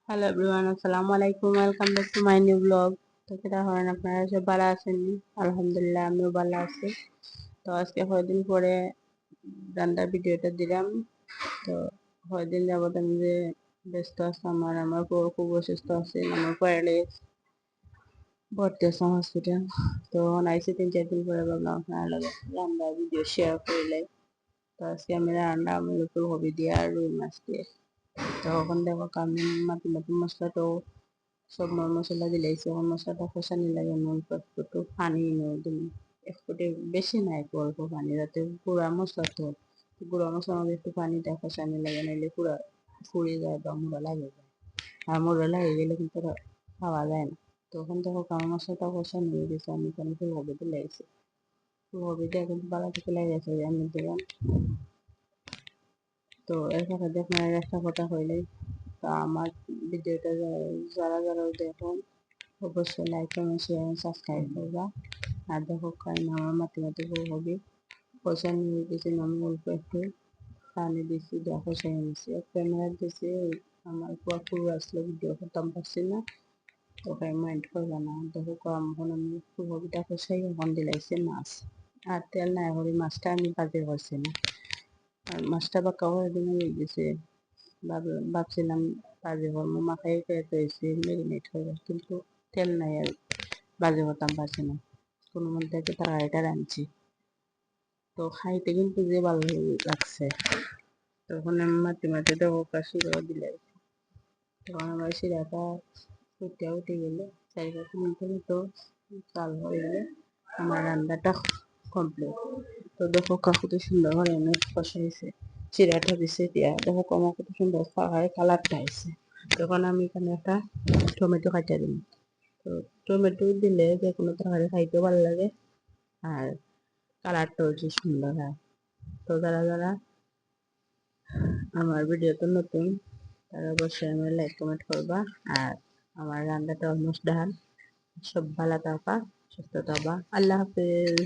Hello everyone, আসসালামু আলাইকুম। Welcome back to my new blog. তো কেটা হরেন, আপনারা সব ভালো আছেন? আলহামদুলিল্লাহ, আমিও ভালো আছি। তো আজকে কয়েকদিন পরে রান্নার ভিডিওটা দিলাম। তো কয়েকদিন যাবত আমি যে ব্যস্ত আছিলাম, আর আমার বউ খুব অসুস্থ আছে, আমার প্যারালাইজ, ভর্তি আছে হসপিটাল। তো আইসি 3-4 দিন পরে ভাবলাম আপনার লগে রান্নার ভিডিও শেয়ার করলে। তো আজকে আমি রান্না মূলত হবি দিয়ে আর রুই মাছ দিয়ে। তো ওখান দেখো আমি মাটি মাটি মশলাটাও সব মশলা দিলাইছি। এখন মশলাটা কষানি লাগে, অল্প একটু পানি দিন, একটু বেশি না, একটু অল্প পানি, যাতে গুঁড়া মশলা তো গুঁড়া মশলার মধ্যে একটু পানি দেওয়া কষানি লাগে, নাইলে পুরা ফুড়ে যায় বা মোড়া লাগে যায়। আর মোড়া লাগে গেলে কিন্তু খাওয়া যায় না। তখন দেখো কামা মশলাটা কষানি হয়ে গেছে, আমি এখানে ফুলকপি দিলাইছি। ফুলকপিটা কিন্তু ভালো থেকে লেগেছে আমি দিলাম। তো এর সাথে আপনার একটা কথা হইলে, তা আমার ভিডিওটা যারা যারা দেখুন অবশ্যই লাইক কমেন্ট শেয়ার সাবস্ক্রাইব করবা। আর দেখো কারণ আমার মাটি মাটি হবে পয়সা নিয়ে গেছি, আমি অল্প একটু পানি দিচ্ছি, দেখো সেই নিচ্ছি ক্যামেরা দিয়েছি। আমার পুরো আসলে ভিডিও করতাম পারছি না, তো মাইন্ড করবে না। দেখো এখন আমি ফুলকপিটা কষাই এখন দিলাইছি মাছ, আর তেল নাই করে মাছটা আমি বাজে করছি না। আর মাছটা বা কাওয়ার দিনে গেছে, ভাবছিলাম বাজে করবো, মাথায় হয়েছে মেরিনেট হয়ে, কিন্তু তেল নাই আর বাজে করতাম পারছি না। কোনো মধ্যে একটা তরকারিটা রাঁধছি, তো খাইতে কিন্তু যে ভালো লাগছে। তখন আমি মাঝে মাঝে দেখো শিরাও দিলে, তখন আমার শিরাটা ফুটে উঠে গেলে 4-5 মিনিটের মতো চাল হয়ে গেলে আমার রান্নাটা কমপ্লিট। তো দেখো কত সুন্দর করে আমি কষাইছে, চিরাটা দিছে দিয়া দেখো আমার কত সুন্দর পাহাড়ে কালারটা আসছে। তখন আমি এখানে একটা টমেটো কাটিয়ে দিই। তো টমেটো দিলে যে কোনো তরকারি খাইতে ভালো লাগে, আর কালারটাও যে সুন্দর হয়। তো যারা যারা আমার ভিডিওতে নতুন, তারা অবশ্যই আমার লাইক কমেন্ট করবা। আর আমার রান্নাটা অলমোস্ট ডান। সব ভালো থাকা, সুস্থ থাকা। আল্লাহ হাফেজ।